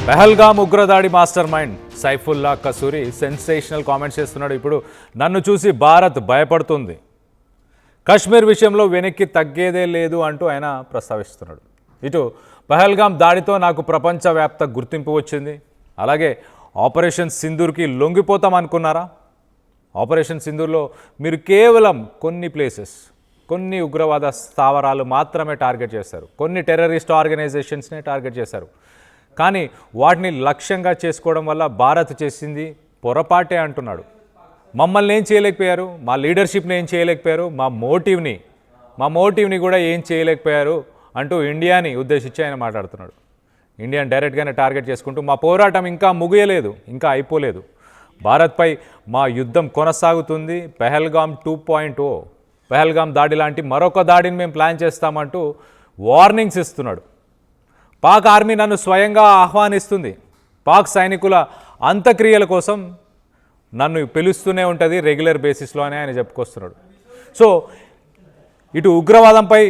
పెహల్గామ్ ఉగ్రదాడి mastermind Saifullah Kasuri sensational comments చేస్తున్నాడు. ఇప్పుడు నన్ను చూసి భారత్ భయపడుతుంది, కశ్మీర్ విషయంలో వెనక్కి తగ్గేదే లేదు అంటూ ఆయన ప్రస్తావిస్తున్నాడు. ఇటు పెహల్గామ్ దాడితో నాకు ప్రపంచవ్యాప్త గుర్తింపు వచ్చింది, అలాగే ఆపరేషన్ సింధూర్కి లొంగిపోతాం అనుకున్నారా? ఆపరేషన్ సింధూర్లో మీరు కేవలం కొన్ని ప్లేసెస్, కొన్ని ఉగ్రవాద స్థావరాలు మాత్రమే టార్గెట్ చేశారు, కొన్ని టెర్రరిస్ట్ ఆర్గనైజేషన్స్నే టార్గెట్ చేశారు. కానీ వాటిని లక్ష్యంగా చేసుకోవడం వల్ల భారత్ చేసింది పొరపాటే అంటున్నాడు. మమ్మల్ని ఏం చేయలేకపోయారు, మా లీడర్షిప్ని ఏం చేయలేకపోయారు, మా మోటివ్ని కూడా ఏం చేయలేకపోయారు అంటూ ఇండియాని ఉద్దేశించి ఆయన మాట్లాడుతున్నాడు. ఇండియాని డైరెక్ట్గానే టార్గెట్ చేసుకుంటూ మా పోరాటం ఇంకా ముగియలేదు, ఇంకా అయిపోలేదు, భారత్పై మా యుద్ధం కొనసాగుతుంది, పెహల్గామ్ 2.0, పెహల్గామ్ దాడి లాంటి మరొక దాడిని మేము ప్లాన్ చేస్తామంటూ వార్నింగ్స్ ఇస్తున్నాడు. పాక్ ఆర్మీ నన్ను స్వయంగా ఆహ్వానిస్తుంది, పాక్ సైనికుల అంత్యక్రియల కోసం నన్ను పిలుస్తూనే ఉంటుంది రెగ్యులర్ బేసిస్లో అని ఆయన చెప్పుకొస్తున్నాడు. సో ఇటు ఉగ్రవాదంపై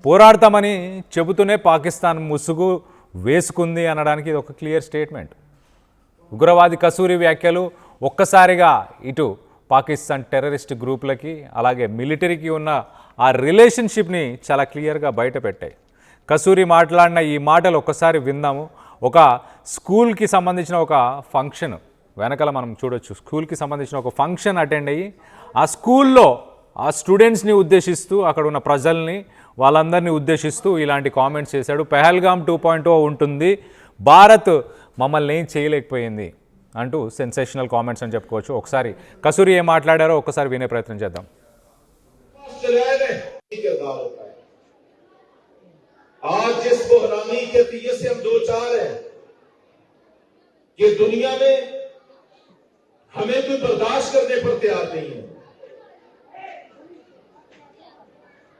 పోరాడతామని చెబుతూనే పాకిస్తాన్ ముసుగు వేసుకుంది అనడానికి ఇది ఒక క్లియర్ స్టేట్మెంట్. ఉగ్రవాది కసూరి వ్యాఖ్యలు ఒక్కసారిగా ఇటు పాకిస్తాన్ టెర్రరిస్ట్ గ్రూపులకి అలాగే మిలిటరీకి ఉన్న ఆ రిలేషన్షిప్ని చాలా క్లియర్గా బయట పెట్టాయి. కసూరి మాట్లాడిన ఈ మాటలు ఒక్కసారి విందాము. ఒక స్కూల్కి సంబంధించిన ఒక ఫంక్షన్ వెనకాల మనం చూడొచ్చు, స్కూల్కి సంబంధించిన ఒక ఫంక్షన్ అటెండ్ అయ్యి ఆ స్కూల్లో ఆ స్టూడెంట్స్ని ఉద్దేశిస్తూ అక్కడ ఉన్న ప్రజల్ని వాళ్ళందరినీ ఉద్దేశిస్తూ ఇలాంటి కామెంట్స్ చేశాడు. పెహల్గామ్ 2.0 ఉంటుంది, భారత్ మమ్మల్ని ఏం చేయలేకపోయింది అంటూ సెన్సేషనల్ కామెంట్స్ అని చెప్పుకోవచ్చు. ఒకసారి కసూరి ఏం మాట్లాడారో ఒక్కసారి వినే ప్రయత్నం చేద్దాం. आज जिस बहरानी के तीर से हम दो चार हैं कि दुनिया में हमें कोई बर्दाश्त करने पर तैयार नहीं है।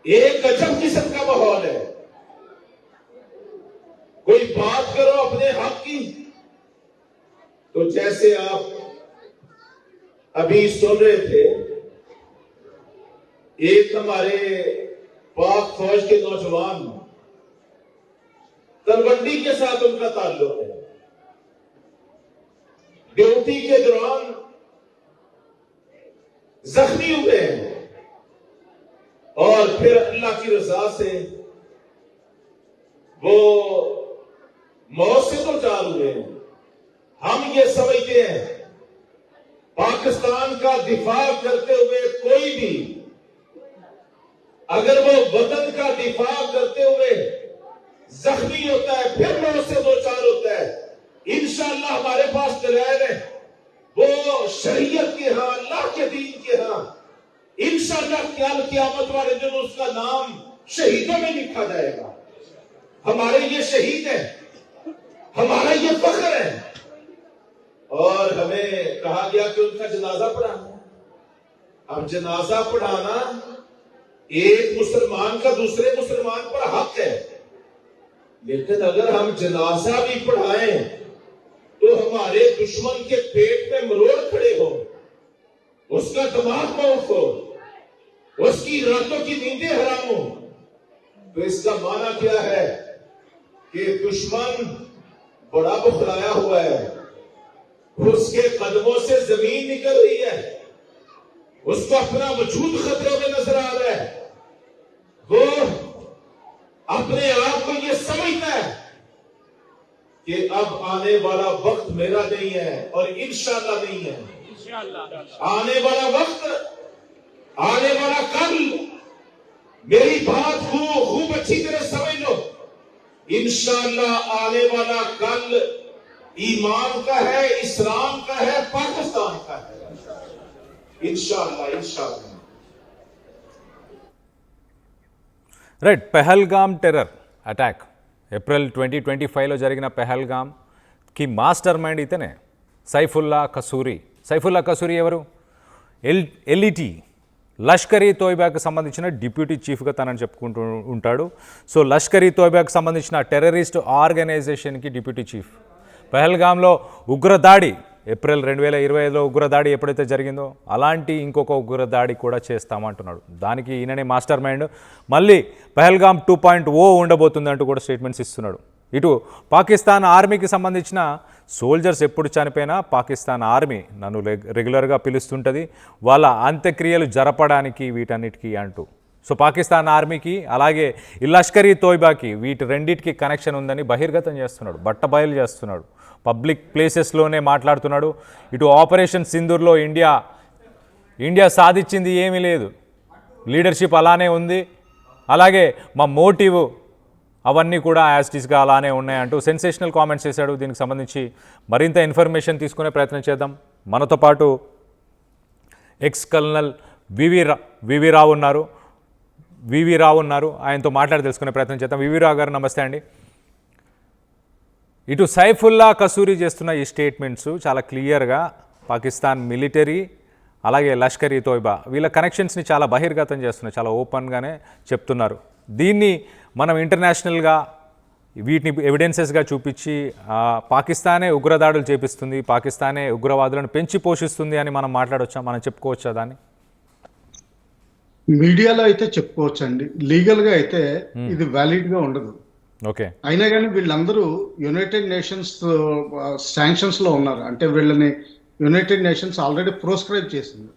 एक गजब किस्म का माहौल है, कोई बात करो अपने हक की तो जैसे आप अभी सुन रहे थे, एक हमारे पाक फौज के नौजवान तलवंडी के साथ उनका ताल्लुक है, ड्यूटी के दौरान जख्मी हुए हैं और फिर अल्लाह की रजा से वो मौत से तो चार हुए हैं। हम ये समझते हैं पाकिस्तान का दिफा करते हुए कोई भी अगर वो वतन का दिफा करते हुए जख्मी होता है फिर मौत से दो चार होता है, इंशाअल्लाह हमारे पास दलाइल है, वो शरीयत के यहाँ अल्लाह के दीन के यहाँ इंशाअल्लाह क़यामत वाले दिन उसका नाम शहीदों में लिखा जाएगा। हमारे ये शहीद है, हमारा ये फख्र है और हमें कहा गया कि उनका जनाजा पढ़ाना। अब जनाजा पढ़ाना एक मुसलमान का दूसरे मुसलमान पर हक है, लेकिन अगर हम जनाजा भी पढ़ाएं तो हमारे दुश्मन के पेट में मरोड़ खड़े हो, उसका दिमाग मौत हो, उसकी रातों की नींदें हराम हो, तो इसका माना क्या है कि दुश्मन बड़ा बुखलाया हुआ है, उसके कदमों से जमीन निकल रही है, उसको अपना वजूद खतरे में नजर आ रहा है, वो अपने आप को ये समझता है कि अब आने वाला वक्त मेरा नहीं है और इंशाअल्लाह नहीं है, आने वाला वक्त, आने वाला कल, मेरी बात को खूब अच्छी तरह समझ लो, इंशाअल्लाह आने वाला कल ईमान का है, इस्लाम का है, पाकिस्तान का है, इंशाअल्लाह इंशाअल्लाह। Right, Pahalgam terror attack April 2025లో జరిగిన పెహల్గామ్కి మాస్టర్ మైండ్ ఇతనే సైఫుల్లా కసూరి. సైఫుల్లా కసూరి ఎవరు? ఎల్ఈటీ లష్కరీ తోయిబాకి సంబంధించిన డిప్యూటీ చీఫ్గా తనని చెప్పుకుంటూ ఉంటాడు. సో లష్కరీ తోయిబాకి సంబంధించిన టెర్రరిస్ట్ ఆర్గనైజేషన్కి డిప్యూటీ చీఫ్. పెహల్గామ్లో ఉగ్రదాడి ఏప్రిల్ 2025లో ఉగ్రదాడి ఎప్పుడైతే జరిగిందో అలాంటి ఇంకొక ఉగ్రదాడి కూడా చేస్తామంటున్నాడు. దానికి ఈయననే మాస్టర్ మైండ్. మళ్ళీ పెహల్గామ్ 2.0 ఉండబోతుంది అంటూ కూడా స్టేట్మెంట్స్ ఇస్తున్నాడు. ఇటు పాకిస్తాన్ ఆర్మీకి సంబంధించిన సోల్జర్స్ ఎప్పుడు చనిపోయినా పాకిస్తాన్ ఆర్మీ నన్ను రెగ్యులర్గా పిలుస్తుంటుంది వాళ్ళ అంత్యక్రియలు జరపడానికి వీటన్నిటికీ అంటూ. సో పాకిస్తాన్ ఆర్మీకి అలాగే ఈ లష్కరీ తోయిబాకి వీటి రెండింటికి కనెక్షన్ ఉందని బహిర్గతం చేస్తున్నాడు, బట్టబయలు చేస్తున్నాడు, పబ్లిక్ ప్లేసెస్లోనే మాట్లాడుతున్నాడు. ఇటు ఆపరేషన్ సింధూర్లో ఇండియా సాధించింది ఏమీ లేదు, లీడర్షిప్ అలానే ఉంది, అలాగే మా మోటివ్ అవన్నీ కూడా యాస్టీస్గా అలానే ఉన్నాయంటూ సెన్సేషనల్ కామెంట్స్ చేశాడు. దీనికి సంబంధించి మరింత ఇన్ఫర్మేషన్ తీసుకునే ప్రయత్నం చేద్దాం. మనతో పాటు ఎక్స్ కల్నల్ వివి రావు ఉన్నారు. ఆయనతో మాట్లాడి తెలుసుకునే ప్రయత్నం చేద్దాం. వివి రావు గారు నమస్తే అండి. ఇటు సైఫుల్లా కసూరి చేస్తున్న ఈ స్టేట్మెంట్స్ చాలా క్లియర్గా పాకిస్తాన్ మిలిటరీ అలాగే లష్కరీ తోయిబా వీళ్ళ కనెక్షన్స్ని చాలా బహిర్గతం చేస్తున్నారు, చాలా ఓపెన్గానే చెప్తున్నారు. దీన్ని మనం ఇంటర్నేషనల్గా వీటిని ఎవిడెన్సెస్గా చూపించి పాకిస్తానే ఉగ్రదాడులు చేపిస్తుంది, పాకిస్తానే ఉగ్రవాదులను పెంచి పోషిస్తుంది అని మనం మాట్లాడవచ్చా, మనం చెప్పుకోవచ్చా దాన్ని? మీడియాలో అయితే చెప్పుకోవచ్చు అండి, లీగల్గా అయితే ఇది వ్యాలిడ్గా ఉండదు. ఓకే, అయినా కానీ వీళ్ళందరూ యునైటెడ్ నేషన్స్ శాంక్షన్స్లో ఉన్నారు. అంటే వీళ్ళని యునైటెడ్ నేషన్స్ ఆల్రెడీ ప్రోస్క్రైబ్ చేసింది.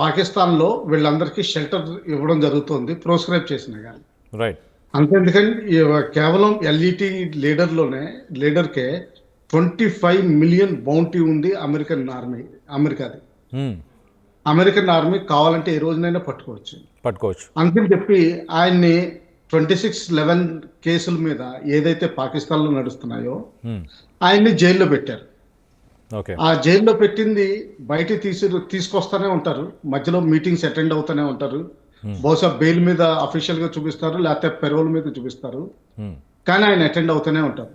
పాకిస్తాన్లో వీళ్ళందరికీ షెల్టర్ ఇవ్వడం జరుగుతుంది, ప్రోస్క్రైబ్ చేసిన కానీ. రైట్. అంతేందుకని కేవలం ఎల్ఈటి లీడర్కే 25 మిలియన్ బౌంటీ ఉంది అమెరికాది. అమెరికన్ ఆర్మీ కావాలంటే ఏ రోజునైనా పట్టుకోవచ్చు. అందుకని చెప్పి ఆయన్ని 2611 కేసుల మీద ఏదైతే పాకిస్తాన్లో నడుస్తున్నాయో ఆయన్ని జైల్లో పెట్టారు. ఆ జైల్లో పెట్టింది బయట తీసుకొస్తానే ఉంటారు, మధ్యలో మీటింగ్స్ అటెండ్ అవుతూనే ఉంటారు. బహుశా బెయిల్ మీద అఫీషియల్ గా చూపిస్తారు, లేకపోతే పెరోల్ మీద చూపిస్తారు, కానీ ఆయన అటెండ్ అవుతూనే ఉంటారు.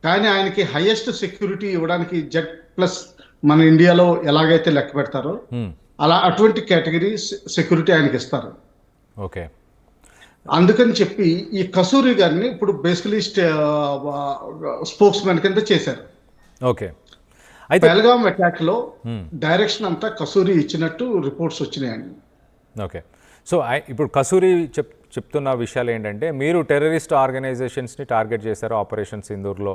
కానీ ఆయనకి హైయెస్ట్ సెక్యూరిటీ ఇవ్వడానికి Z+ మన ఇండియాలో ఎలాగైతే లెక్క పెడతారో అలా అటువంటి కేటగిరీ సెక్యూరిటీ ఆయనకి ఇస్తారు. ఓకే. అందుకని చెప్పి ఈ కసూరి గారిని ఇప్పుడు బేసికలీ స్పోక్స్ మ్యాన్ కింద చేశారు. ఓకే. పెహల్గాం అటాక్ లో డైరెక్షన్ అంతా కసూరి ఇచ్చినట్టు రిపోర్ట్స్ వచ్చినాయండి. ఓకే. సో ఇప్పుడు కసూరి చెప్తున్న విషయాలు ఏంటంటే, మీరు టెర్రరిస్ట్ ఆర్గనైజేషన్స్ని టార్గెట్ చేశారు ఆపరేషన్ సింధూర్లో,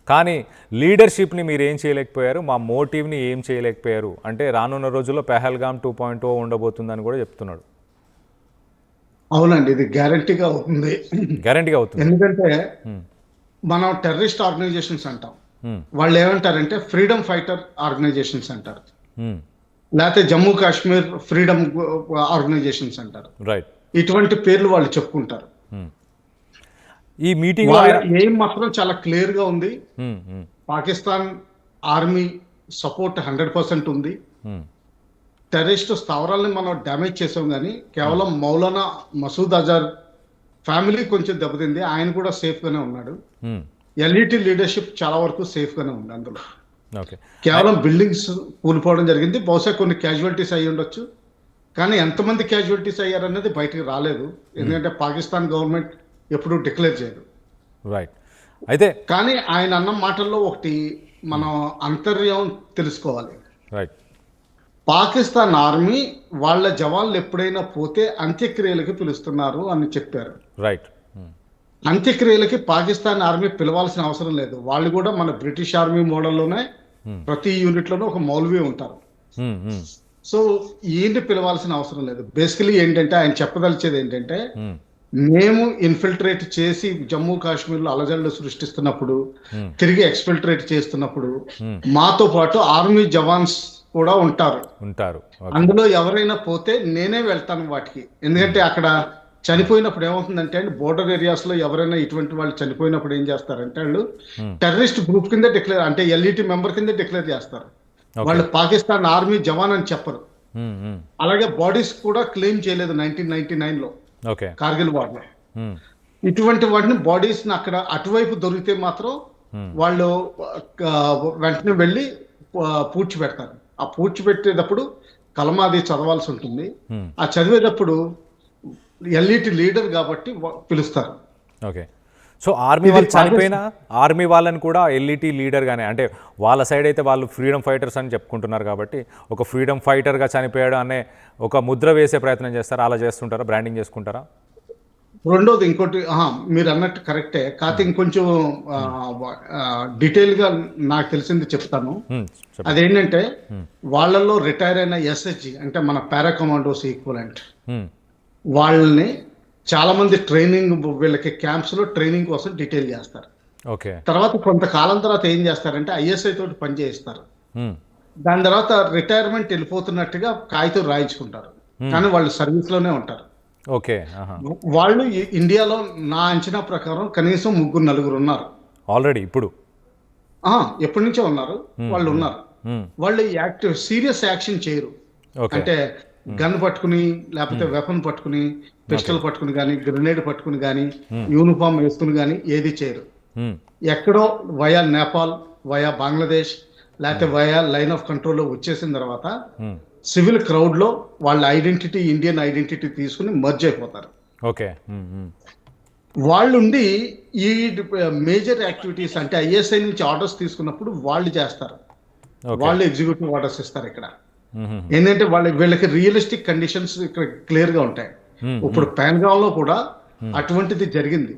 కానీ లీడర్షిప్ని మీరు ఏం చేయలేకపోయారు, మా మోటివ్ని ఏం చేయలేకపోయారు అంటే రానున్న రోజుల్లో పెహల్గాం 2.0 ఉండబోతుందని కూడా చెప్తున్నాడు. అవునండి, ఇది గ్యారంటీగా అవుతుంది. ఎందుకంటే మనం టెర్రరిస్ట్ ఆర్గనైజేషన్స్ అంటాం, వాళ్ళు ఏమంటారంటే ఫ్రీడమ్ ఫైటర్ ఆర్గనైజేషన్స్ అంటారు, లేకపోతే జమ్మూ కాశ్మీర్ ఫ్రీడమ్ ఆర్గనైజేషన్స్ అంటారు. రైట్. ఇటువంటి పేర్లు వాళ్ళు చెప్పుకుంటారు. ఈ మీటింగ్ ఏం మాత్రం చాలా క్లియర్ గా ఉంది, పాకిస్తాన్ ఆర్మీ సపోర్ట్ 100% ఉంది. టెర్రరిస్ట్ స్థావరాలని మనం డ్యామేజ్ చేసాం, కానీ కేవలం మౌలానా మసూద్ అజర్ ఫ్యామిలీ కొంచెం దెబ్బతింది, ఆయన కూడా సేఫ్ గానే ఉన్నాడు. ఎల్ఈటి లీడర్షిప్ చాలా వరకు సేఫ్ గానే ఉంది. అందులో కేవలం బిల్డింగ్స్ కూలిపోవడం జరిగింది, బహుశా కొన్ని క్యాజువాలిటీస్ అయ్యి ఉండొచ్చు, కానీ ఎంతమంది క్యాజువాలిటీస్ అయ్యారనేది బయటకు రాలేదు, ఎందుకంటే పాకిస్తాన్ గవర్నమెంట్ ఎప్పుడూ డిక్లేర్ చేయదు. రైట్. అయితే కానీ ఆయన అన్న మాటల్లో ఒకటి మనం అంతర్యం తెలుసుకోవాలి. రైట్. పాకిస్తాన్ ఆర్మీ వాళ్ళ జవాన్లు ఎప్పుడైనా పోతే అంత్యక్రియలకి పిలుస్తున్నారు అని చెప్పారు. రైట్. అంత్యక్రియలకి పాకిస్తాన్ ఆర్మీ పిలవాల్సిన అవసరం లేదు, వాళ్ళు కూడా మన బ్రిటిష్ ఆర్మీ మోడల్లోనే ప్రతి యూనిట్ లోనూ ఒక మౌల్వీ ఉంటారు. సో ఈయన్ని పిలవాల్సిన అవసరం లేదు. బేసికలీ ఏంటంటే ఆయన చెప్పదలిచేది ఏంటంటే, మేము ఇన్ఫిల్ట్రేట్ చేసి జమ్మూ కాశ్మీర్లో అలజడులు సృష్టిస్తున్నప్పుడు, తిరిగి ఎక్స్ఫిల్ట్రేట్ చేస్తున్నప్పుడు మాతో పాటు ఆర్మీ జవాన్స్ కూడా ఉంటారు. అందులో ఎవరైనా పోతే నేనే వెళ్తాను వాటికి, ఎందుకంటే అక్కడ చనిపోయినప్పుడు ఏమవుతుందంటే అండి, బోర్డర్ ఏరియాస్ లో ఎవరైనా ఇటువంటి వాళ్ళు చనిపోయినప్పుడు ఏం చేస్తారంటే వాళ్ళు టెర్రరిస్ట్ గ్రూప్ కింద డిక్లేర్, అంటే ఎల్ఈటి మెంబర్ కింద డిక్లేర్ చేస్తారు. వాళ్ళు పాకిస్తాన్ ఆర్మీ జవాన్ అని చెప్పరు. అలాగే బాడీస్ కూడా క్లెయిమ్ చేయలేదు 1999 లో కార్గిల్ వార్ లో. ఇటువంటి వాటిని బాడీస్ అక్కడ అటువైపు దొరికితే మాత్రం వాళ్ళు వెంటనే వెళ్ళి పూడ్చిపెడతారు. ఆ పూడ్చిపెట్టేటప్పుడు కలమాది చదవాల్సి ఉంటుంది. ఆ చదివేటప్పుడు ఎల్ఈటి లీడర్ కాబట్టి పిలుస్తారు. ఓకే. సో ఆర్మీ వాళ్ళు చనిపోయినా ఆర్మీ వాళ్ళని కూడా ఎల్ఈటి లీడర్గానే, అంటే వాళ్ళ సైడ్ అయితే వాళ్ళు ఫ్రీడమ్ ఫైటర్స్ అని చెప్పుకుంటున్నారు కాబట్టి ఒక ఫ్రీడమ్ ఫైటర్గా చనిపోయాడు అనే ఒక ముద్ర వేసే ప్రయత్నం చేస్తారా, అలా చేస్తుంటారా, బ్రాండింగ్ చేసుకుంటారా? రెండోది ఇంకోటి మీరు అన్నట్టు కరెక్టే, కాకపోతే ఇంకొంచెం డీటెయిల్ గా నాకు తెలిసింది చెప్తాను. చెప్పండి. అదేంటంటే వాళ్ళల్లో రిటైర్ అయిన ఎస్హెచ్ అంటే మన పారా కమాండోస్ ఈక్వలెంట్ వాళ్ళని చాలా మంది ట్రైనింగ్ వీళ్ళకి క్యాంప్స్ లో ట్రైనింగ్ కోసం డీటెయిల్ చేస్తారు. ఓకే. తర్వాత కొంతకాలం తర్వాత ఏం చేస్తారంటే ఐఎస్ఐ తోటి పని చేయిస్తారు. దాని తర్వాత రిటైర్మెంట్ వెళ్ళిపోతున్నట్టుగా కాగితం రాయించుకుంటారు, కానీ వాళ్ళు సర్వీస్ లోనే ఉంటారు. ఓకే. వాళ్ళు ఇండియాలో నా అంచనా ప్రకారం కనీసం 3-4 ఉన్నారు ఆల్రెడీ ఇప్పుడు. ఎప్పటి నుంచో ఉన్నారు, వాళ్ళు ఉన్నారు. వాళ్ళు యాక్టివ్ సీరియస్ యాక్షన్ చేయరు. ఓకే. అంటే గన్ పట్టుకుని లేకపోతే వెపన్ పట్టుకుని పిస్టల్ పట్టుకుని కానీ గ్రెనేడ్ పట్టుకుని కానీ యూనిఫామ్ వేసుకుని కానీ ఏది చేయరు. ఎక్కడో వయా నేపాల్, వయా బంగ్లాదేశ్, లేకపోతే వయా లైన్ ఆఫ్ కంట్రోల్లో వచ్చేసిన తర్వాత సివిల్ క్రౌడ్ లో వాళ్ళ ఐడెంటిటీ ఇండియన్ ఐడెంటిటీ తీసుకుని మర్జ్ అయిపోతారు. ఓకే. వాళ్ళుండి ఈ మేజర్ యాక్టివిటీస్ అంటే ఐఎస్ఐ నుంచి ఆర్డర్స్ తీసుకున్నప్పుడు వాళ్ళు చేస్తారు. వాళ్ళు ఎగ్జిక్యూటివ్ ఆర్డర్స్ ఇస్తారు ఇక్కడ. ఏంటంటే వీళ్ళకి రియలిస్టిక్ కండిషన్స్ ఇక్కడ క్లియర్ గా ఉంటాయి. ఇప్పుడు పెహల్గామ్ లో కూడా అటువంటిది జరిగింది.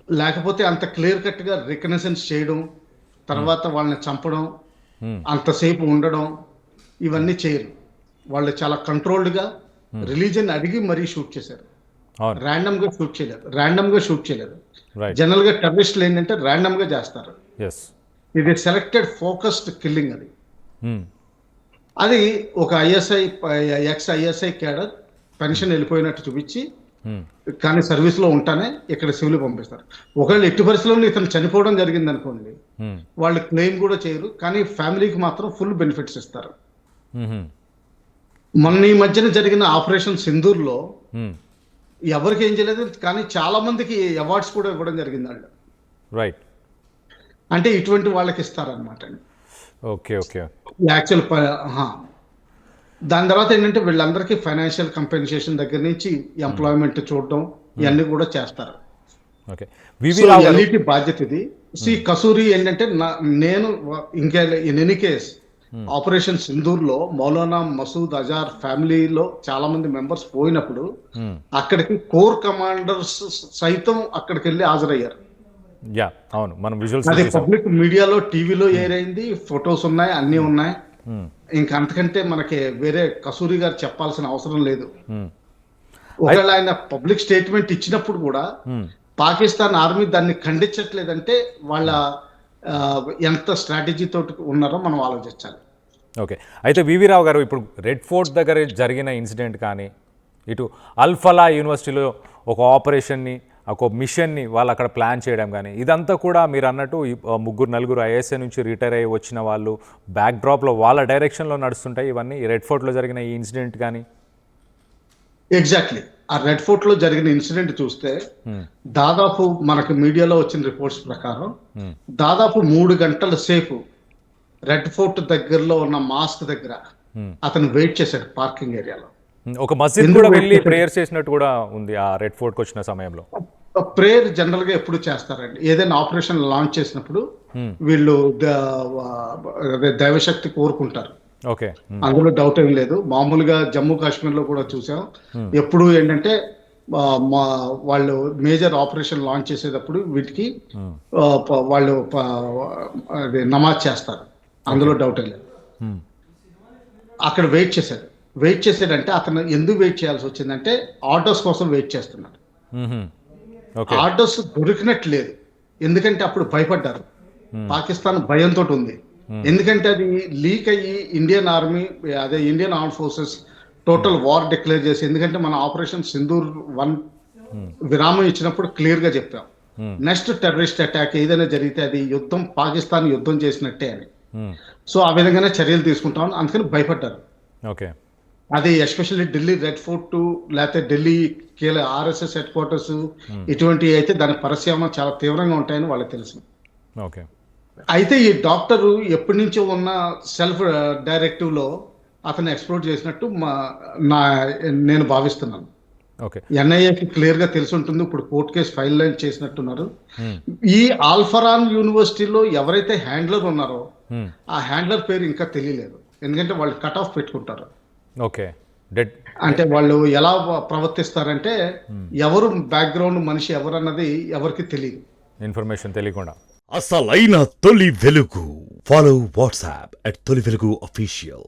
లేకపోతే అంత క్లియర్ కట్ గా రికనెసెన్స్ చేయడం, తర్వాత వాళ్ళని చంపడం, అంతసేపు ఉండడం, ఇవన్నీ చేయరు. వాళ్ళు చాలా కంట్రోల్డ్ గా రిలీజన్ అడిగి మరీ షూట్ చేశారు. ర్యాండమ్ గా షూట్ చేయలేదు. జనరల్ గా టెర్రరిస్టులు ఏంటంటే ర్యాండమ్ గా చేస్తారు. ఇది సెలెక్టెడ్ ఫోకస్డ్ కిల్లింగ్. అది ఒక ఎక్స్ ఐఎస్ఐ క్యాడర్ పెన్షన్ వెళ్ళిపోయినట్టు చూపించి కానీ సర్వీస్ లో ఉంటానే ఇక్కడ సివిల్ పంపిస్తారు. ఒకవేళ ఎట్టి పరిస్థితుల్లో ఇతను చనిపోవడం జరిగింది అనుకోండి, వాళ్ళు క్లెయిమ్ కూడా చేయరు, కానీ ఫ్యామిలీకి మాత్రం ఫుల్ బెనిఫిట్స్ ఇస్తారు. మొన్న ఈ మధ్యన జరిగిన ఆపరేషన్ సింధూర్లో ఎవరికి ఏం చేయలేదు, కానీ చాలా మందికి అవార్డ్స్ కూడా ఇవ్వడం జరిగింది వాళ్ళు. రైట్. అంటే ఇటువంటి వాళ్ళకి ఇస్తారనమాట అండి. ఓకే. ఓకే. యాక్చువల్ దాని తర్వాత ఏంటంటే వీళ్ళందరికీ ఫైనాన్షియల్ కంపెన్సేషన్ దగ్గర నుంచి ఎంప్లాయ్మెంట్ చూడడం ఇవన్నీ కూడా చేస్తారు. ఓకే. ఎల్ఈటి బాధ్యత ఇది. కసూరి ఏంటంటే నేను ఇంకా in any case operation Sindoor లో మౌలానా మసూద్ అజార్ ఫ్యామిలీలో చాలా మంది మెంబర్స్ పోయినప్పుడు అక్కడికి కోర్ కమాండర్స్ సైతం అక్కడికి వెళ్ళి హాజరయ్యారు. అది పబ్లిక్ మీడియాలో టీవీలో ఎయిర్ అయింది, ఫొటోస్ ఉన్నాయి, అన్ని ఉన్నాయి. ఇంకా అంతకంటే మనకి వేరే కసూరి గారు చెప్పాల్సిన అవసరం లేదు. ఒకవేళ ఆయన పబ్లిక్ స్టేట్మెంట్ ఇచ్చినప్పుడు కూడా పాకిస్తాన్ ఆర్మీ దాన్ని ఖండించట్లేదంటే వాళ్ళ ఎంత స్ట్రాటజీ తోటి ఉన్నారో మనం ఆలోచించాలి. ఓకే. అయితే వివి రావు గారు, ఇప్పుడు రెడ్ ఫోర్ట్ దగ్గర జరిగిన ఇన్సిడెంట్ కానీ, ఇటు అల్ఫలా యూనివర్సిటీలో ఒక ఆపరేషన్ని, ఒక మిషన్ని వాళ్ళు అక్కడ ప్లాన్ చేయడం కానీ, ఇదంతా కూడా మీరు అన్నట్టు 3-4 ఐఎస్ఐ నుంచి రిటైర్ అయ్యి వచ్చిన వాళ్ళు బ్యాక్ డ్రాప్లో వాళ్ళ డైరెక్షన్లో నడుస్తుంటాయి ఇవన్నీ. రెడ్ ఫోర్ట్లో జరిగిన ఈ ఇన్సిడెంట్ కానీ ఎగ్జాక్ట్లీ ఆ రెడ్ ఫోర్ట్ లో జరిగిన ఇన్సిడెంట్ చూస్తే దాదాపు మనకు మీడియాలో వచ్చిన రిపోర్ట్స్ ప్రకారం దాదాపు 3 గంటల సేపు రెడ్ ఫోర్ట్ దగ్గరలో ఉన్న మాస్క్ దగ్గర అతను వెయిట్ చేశాడు పార్కింగ్ ఏరియాలో. ఒక మసీద్ కూడా వెళ్ళి ప్రేయర్ చేసినట్టు కూడా ఉంది ఆ రెడ్ ఫోర్ట్ కు వచ్చిన సమయంలో. ప్రేయర్ జనరల్ గా ఎప్పుడు చేస్తారండి, ఏదైనా ఆపరేషన్ లాంచ్ చేసినప్పుడు వీళ్ళు దైవశక్తి కోరుకుంటారు. ఓకే. అందులో డౌట్ ఏం లేదు. మామూలుగా జమ్మూ కాశ్మీర్ లో కూడా చూసాం, ఎప్పుడు ఏంటంటే వాళ్ళు మేజర్ ఆపరేషన్ లాంచ్ చేసేటప్పుడు వీటికి వాళ్ళు నమాజ్ చేస్తారు, అందులో డౌట్ ఏం లేదు. అక్కడ వెయిట్ చేసాడంటే అతను ఎందుకు వెయిట్ చేయాల్సి వచ్చిందంటే ఆర్డర్స్ కోసం వెయిట్ చేస్తున్నాడు. ఆర్డర్స్ దొరికినట్లేదు, ఎందుకంటే అప్పుడు భయపడ్డారు. పాకిస్తాన్ భయంతో ఉంది, ఎందుకంటే అది లీక్ అయ్యి ఇండియన్ ఆర్మీ అదే Indian arm forces total war declare చేసి, ఎందుకంటే మన ఆపరేషన్ సింధూర్ 1 విరామం ఇచ్చినప్పుడు క్లియర్ గా చెప్పాం నెక్స్ట్ టెర్రరిస్ట్ అటాక్ ఏదైనా జరిగితే అది యుద్ధం, పాకిస్తాన్ యుద్ధం చేసినట్టే అని. సో ఆ విధంగానే చర్యలు తీసుకుంటామని అందుకని భయపడ్డారు. ఓకే. అది ఎస్పెషల్లీ ఢిల్లీ రెడ్ ఫోర్ట్ లేకపోతే ఢిల్లీ ఆర్ఎస్ఎస్ హెడ్ క్వార్టర్స్ ఇటువంటివి అయితే దాని పరిశ్రమ చాలా తీవ్రంగా ఉంటాయని వాళ్ళకి తెలుసు. ఓకే. అయితే ఈ డాక్టర్ ఎప్పటి నుంచో ఉన్న సెల్ఫ్ డైరెక్టివ్ లో అతను ఎక్స్ప్లోర్ చేసినట్టు నేను భావిస్తున్నాను. ఎన్ఐఏకి క్లియర్ గా తెలిసి ఉంటుంది, ఇప్పుడు కోర్టు కేసు ఫైల్ లైన్ చేసినట్టున్నారు. ఈ ఆల్ఫరాన్ యూనివర్సిటీలో ఎవరైతే హ్యాండ్లర్ ఉన్నారో ఆ హ్యాండ్లర్ పేరు ఇంకా తెలియలేదు, ఎందుకంటే వాళ్ళు కట్ ఆఫ్ పెట్టుకుంటారు. ఓకే. డెడ్ అంటే వాళ్ళు ఎలా ప్రవర్తిస్తారంటే ఎవరు బ్యాక్గ్రౌండ్ మనిషి ఎవరన్నది ఎవరికి తెలియదు. ఇన్ఫర్మేషన్ తెలియకుండా. అసలైన తొలి వెలుగు. ఫాలో వాట్సాప్ @తొలి వెలుగు official.